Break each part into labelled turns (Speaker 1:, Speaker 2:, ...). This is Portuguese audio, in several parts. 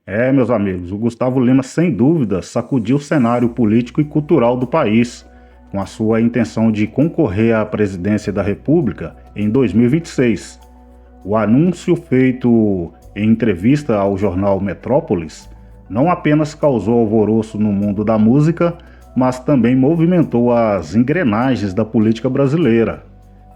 Speaker 1: Meus amigos, o Gustavo Lima, sem dúvida, sacudiu o cenário político e cultural do país, com a sua intenção de concorrer à presidência da República em 2026. O anúncio feito em entrevista ao jornal Metrópolis não apenas causou alvoroço no mundo da música, mas também movimentou as engrenagens da política brasileira,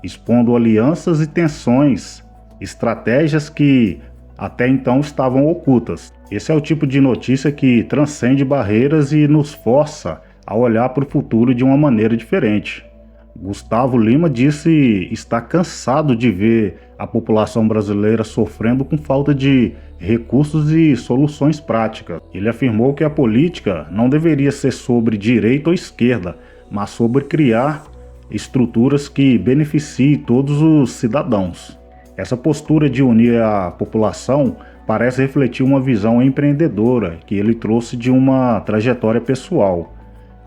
Speaker 1: expondo alianças e tensões, estratégias que até então estavam ocultas. Esse é o tipo de notícia que transcende barreiras e nos força a olhar para o futuro de uma maneira diferente. Gustavo Lima disse estar cansado de ver a população brasileira sofrendo com falta de recursos e soluções práticas. Ele afirmou que a política não deveria ser sobre direita ou esquerda, mas sobre criar estruturas que beneficiem todos os cidadãos. Essa postura de unir a população parece refletir uma visão empreendedora que ele trouxe de uma trajetória pessoal.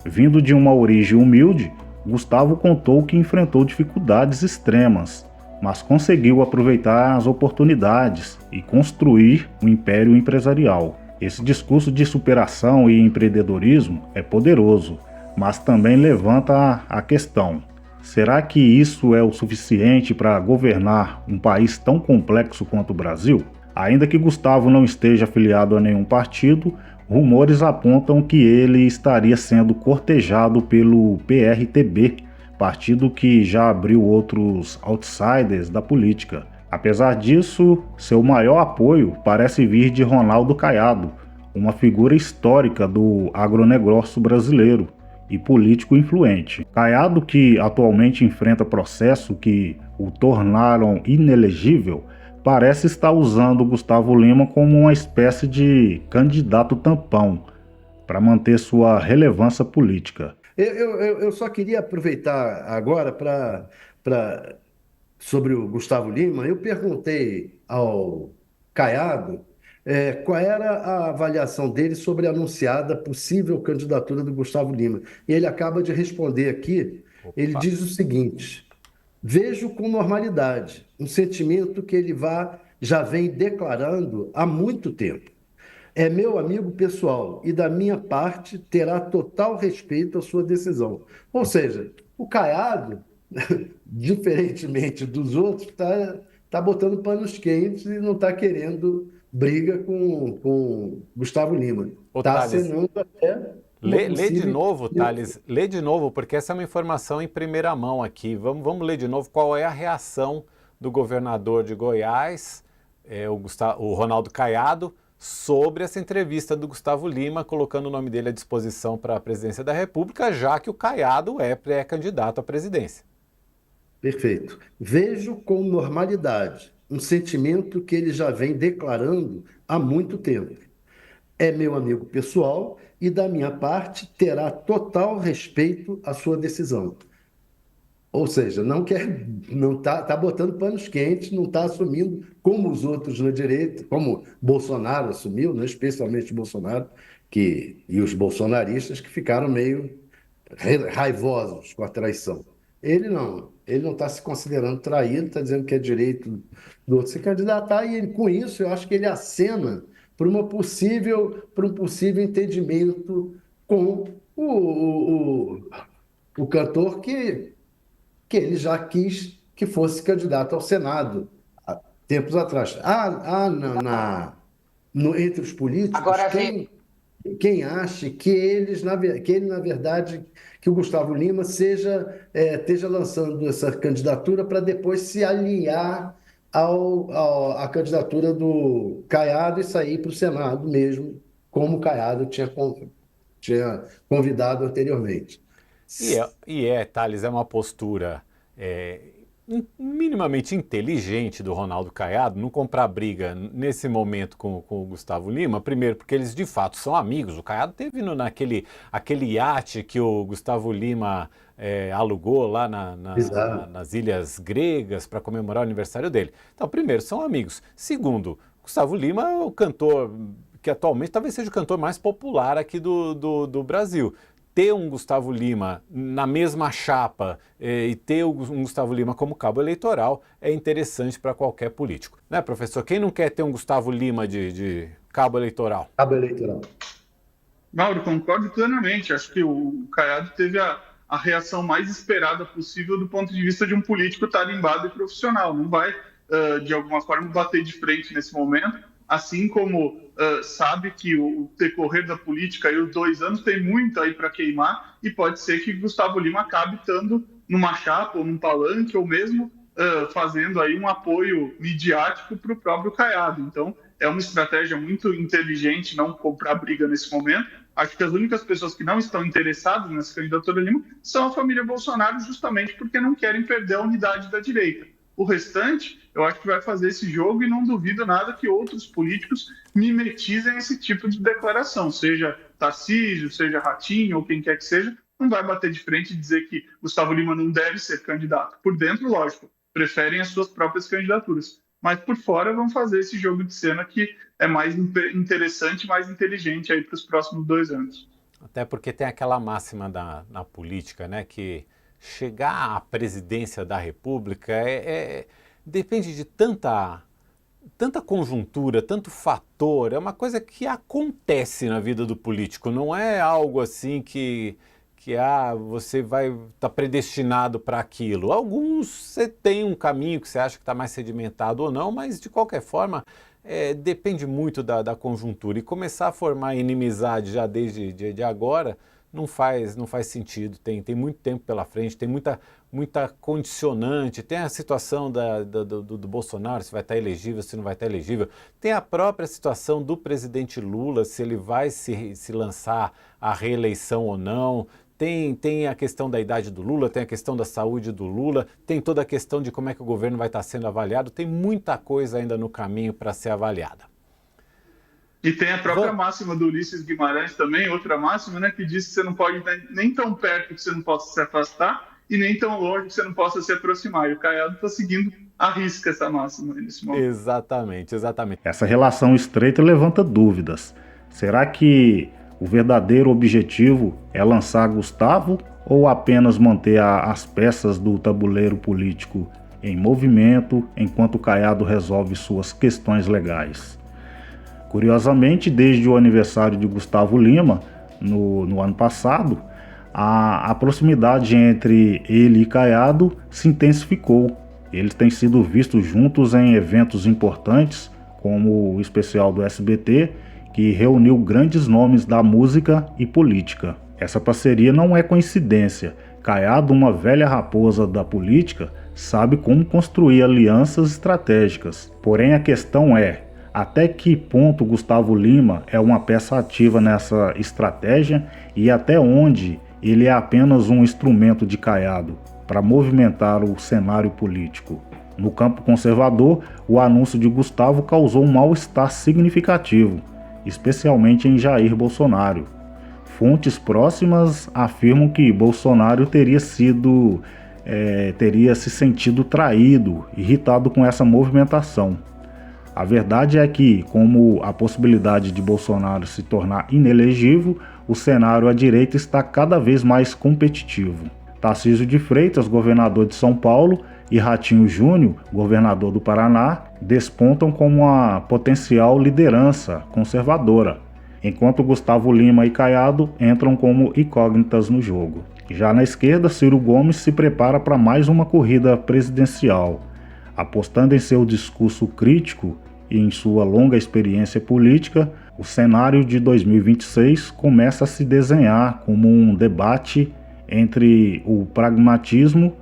Speaker 1: Vindo de uma origem humilde, Gustavo contou que enfrentou dificuldades extremas, mas conseguiu aproveitar as oportunidades e construir um império empresarial. Esse discurso de superação e empreendedorismo é poderoso, mas também levanta a questão: será que isso é o suficiente para governar um país tão complexo quanto o Brasil? Ainda que Gustavo não esteja afiliado a nenhum partido, rumores apontam que ele estaria sendo cortejado pelo PRTB, partido que já abriu outros outsiders da política. Apesar disso, seu maior apoio parece vir de Ronaldo Caiado, uma figura histórica do agronegócio brasileiro e político influente. Caiado, que atualmente enfrenta processo que o tornaram inelegível, parece estar usando Gustavo Lima como uma espécie de candidato tampão para manter sua relevância política.
Speaker 2: Eu só queria aproveitar agora para sobre o Gustavo Lima. Eu perguntei ao Caiado qual era a avaliação dele sobre a anunciada possível candidatura do Gustavo Lima. E ele acaba de responder aqui. Ele
Speaker 3: Opa.
Speaker 2: diz o seguinte: vejo com normalidade um sentimento que já vem declarando há muito tempo. É meu amigo pessoal e, da minha parte, terá total respeito à sua decisão. Ou seja, o Caiado, diferentemente dos outros, tá botando panos quentes e não está querendo briga com Gustavo Lima.
Speaker 3: Ô,
Speaker 2: Está
Speaker 3: Thales,
Speaker 2: acenando até uma
Speaker 3: lê de
Speaker 2: possível.
Speaker 3: novo, Thales, lê de novo, porque essa é uma informação em primeira mão aqui. Vamos ler de novo qual é a reação do governador de Goiás, o Ronaldo Caiado, sobre essa entrevista do Gustavo Lima, colocando o nome dele à disposição para a presidência da República, já que o Caiado é pré-candidato à presidência.
Speaker 2: Perfeito. Vejo com normalidade um sentimento que ele já vem declarando há muito tempo. É meu amigo pessoal e, da minha parte, terá total respeito à sua decisão. Ou seja, não quer, não tá botando panos quentes, não está assumindo como os outros na direita, como Bolsonaro assumiu, né? Especialmente Bolsonaro, e os bolsonaristas que ficaram meio raivosos com a traição. Ele não está se considerando traído, está dizendo que é direito do outro se candidatar, e com isso eu acho que ele acena para um possível entendimento com o cantor que ele já quis que fosse candidato ao Senado há tempos atrás. Entre os políticos,
Speaker 4: Agora a gente.
Speaker 2: quem acha que que ele, na verdade, que o Gustavo Lima esteja lançando essa candidatura para depois se alinhar à candidatura do Caiado e sair para o Senado mesmo, como o Caiado tinha convidado anteriormente.
Speaker 3: Thales, é uma postura é, minimamente inteligente do Ronaldo Caiado não comprar briga nesse momento com o Gustavo Lima. Primeiro, porque eles de fato são amigos. O Caiado teve aquele iate que o Gustavo Lima alugou lá
Speaker 2: Exato.
Speaker 3: nas ilhas gregas para comemorar o aniversário dele. Então, primeiro, são amigos. Segundo, Gustavo Lima é o cantor que atualmente talvez seja o cantor mais popular aqui do Brasil. Ter um Gustavo Lima na mesma chapa e ter um Gustavo Lima como cabo eleitoral é interessante para qualquer político. Né, professor? Quem não quer ter um Gustavo Lima cabo eleitoral?
Speaker 2: Cabo eleitoral.
Speaker 4: Mauro, concordo plenamente. Acho que o Caiado teve a reação mais esperada possível do ponto de vista de um político tarimbado e profissional. Não vai, de alguma forma, bater de frente nesse momento, assim como sabe que o decorrer da política e os 2 anos tem muito aí para queimar e pode ser que Gustavo Lima acabe estando numa chapa ou num palanque ou mesmo fazendo aí um apoio midiático para o próprio Caiado. Então, é uma estratégia muito inteligente não comprar briga nesse momento. Acho que as únicas pessoas que não estão interessadas nessa candidatura Lima são a família Bolsonaro, justamente porque não querem perder a unidade da direita. O restante, eu acho que vai fazer esse jogo e não duvido nada que outros políticos mimetizem esse tipo de declaração, seja Tarcísio, seja Ratinho ou quem quer que seja, não vai bater de frente e dizer que Gustavo Lima não deve ser candidato. Por dentro, lógico, preferem as suas próprias candidaturas. Mas por fora vão fazer esse jogo de cena que é mais interessante, mais inteligente aí para os próximos 2 anos.
Speaker 3: Até porque tem aquela máxima na política, né, que chegar à presidência da República depende de tanta conjuntura, tanto fator, é uma coisa que acontece na vida do político, não é algo assim que você vai estar predestinado para aquilo. Alguns você tem um caminho que você acha que está mais sedimentado ou não, mas de qualquer forma depende muito da conjuntura. E começar a formar inimizade já desde agora não faz sentido. Tem muito tempo pela frente, tem muita condicionante, tem a situação do Bolsonaro, se vai estar elegível, se não vai estar elegível, tem a própria situação do presidente Lula, se ele vai se lançar à reeleição ou não. Tem a questão da idade do Lula, tem a questão da saúde do Lula, tem toda a questão de como é que o governo vai estar sendo avaliado, tem muita coisa ainda no caminho para ser avaliada.
Speaker 4: E tem a própria máxima do Ulisses Guimarães também, outra máxima, né, que diz que você não pode estar nem tão perto que você não possa se afastar e nem tão longe que você não possa se aproximar. E o Caiado está seguindo à risca essa máxima nesse momento.
Speaker 3: Exatamente.
Speaker 1: Essa relação estreita levanta dúvidas. Será que o verdadeiro objetivo é lançar Gustavo ou apenas manter as peças do tabuleiro político em movimento enquanto Caiado resolve suas questões legais? Curiosamente, desde o aniversário de Gustavo Lima, no ano passado, a proximidade entre ele e Caiado se intensificou. Eles têm sido vistos juntos em eventos importantes, como o especial do SBT, que reuniu grandes nomes da música e política. Essa parceria não é coincidência. Caiado, uma velha raposa da política, sabe como construir alianças estratégicas. Porém, a questão é: até que ponto Gustavo Lima é uma peça ativa nessa estratégia e até onde ele é apenas um instrumento de Caiado para movimentar o cenário político? No campo conservador, o anúncio de Gustavo causou um mal-estar significativo, especialmente em Jair Bolsonaro. Fontes próximas afirmam que Bolsonaro teria se sentido traído, irritado com essa movimentação. A verdade é que, como a possibilidade de Bolsonaro se tornar inelegível, o cenário à direita está cada vez mais competitivo. Tarcísio de Freitas, governador de São Paulo, e Ratinho Júnior, governador do Paraná, despontam como uma potencial liderança conservadora, enquanto Gustavo Lima e Caiado entram como incógnitas no jogo. Já na esquerda, Ciro Gomes se prepara para mais uma corrida presidencial, apostando em seu discurso crítico e em sua longa experiência política. O cenário de 2026 começa a se desenhar como um debate entre o pragmatismo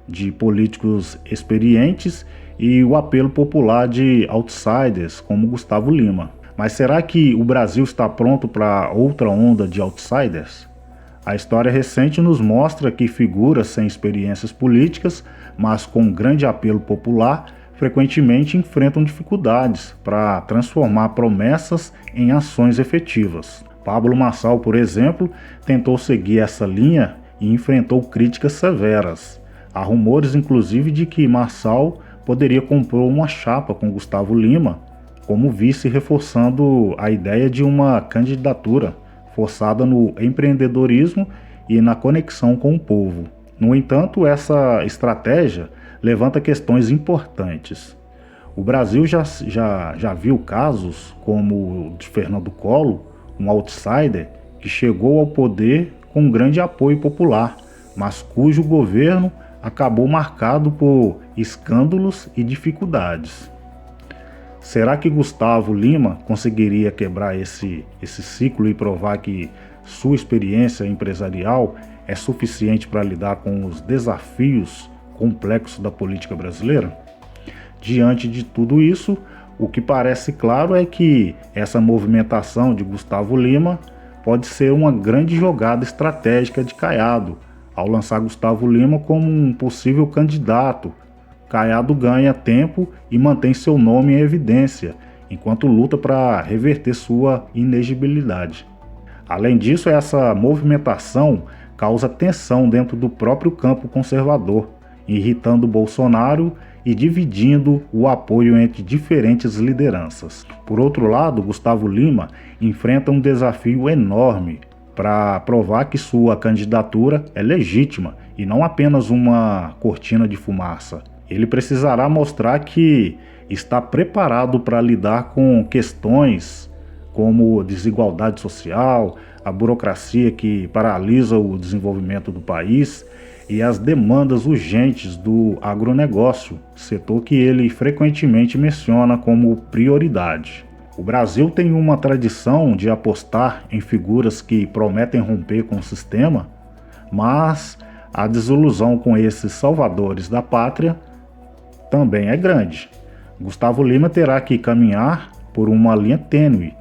Speaker 1: de políticos experientes e o apelo popular de outsiders como Gustavo Lima. Mas será que o Brasil está pronto para outra onda de outsiders? A história recente nos mostra que figuras sem experiências políticas, mas com grande apelo popular, frequentemente enfrentam dificuldades para transformar promessas em ações efetivas. Pablo Marçal, por exemplo, tentou seguir essa linha e enfrentou críticas severas. Há rumores, inclusive, de que Marçal poderia compor uma chapa com Gustavo Lima como vice, reforçando a ideia de uma candidatura forçada no empreendedorismo e na conexão com o povo. No entanto, essa estratégia levanta questões importantes. O Brasil já viu casos como o de Fernando Collor, um outsider que chegou ao poder com grande apoio popular, mas cujo governo acabou marcado por escândalos e dificuldades. Será que Gustavo Lima conseguiria quebrar esse ciclo e provar que sua experiência empresarial é suficiente para lidar com os desafios complexos da política brasileira? Diante de tudo isso, o que parece claro é que essa movimentação de Gustavo Lima pode ser uma grande jogada estratégica de Caiado. Ao lançar Gustavo Lima como um possível candidato, Caiado ganha tempo e mantém seu nome em evidência, enquanto luta para reverter sua inegibilidade. Além disso, essa movimentação causa tensão dentro do próprio campo conservador, irritando Bolsonaro e dividindo o apoio entre diferentes lideranças. Por outro lado, Gustavo Lima enfrenta um desafio enorme para provar que sua candidatura é legítima e não apenas uma cortina de fumaça. Ele precisará mostrar que está preparado para lidar com questões como desigualdade social, a burocracia que paralisa o desenvolvimento do país e as demandas urgentes do agronegócio, setor que ele frequentemente menciona como prioridade. O Brasil tem uma tradição de apostar em figuras que prometem romper com o sistema, mas a desilusão com esses salvadores da pátria também é grande. Gustavo Lima terá que caminhar por uma linha tênue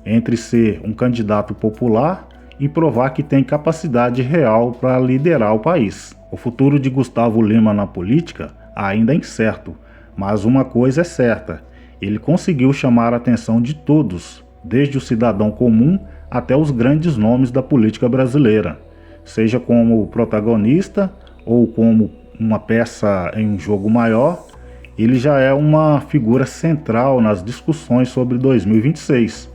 Speaker 1: entre ser um candidato popular e provar que tem capacidade real para liderar o país. O futuro de Gustavo Lima na política ainda é incerto, mas uma coisa é certa: ele conseguiu chamar a atenção de todos, desde o cidadão comum até os grandes nomes da política brasileira, seja como protagonista ou como uma peça em um jogo maior. Ele já é uma figura central nas discussões sobre 2026.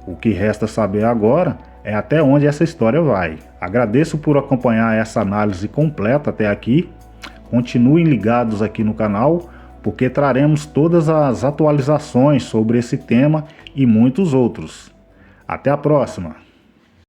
Speaker 1: O que resta saber agora é até onde essa história vai. Agradeço por acompanhar essa análise completa até aqui. Continuem ligados aqui no canal, porque traremos todas as atualizações sobre esse tema e muitos outros. Até a próxima!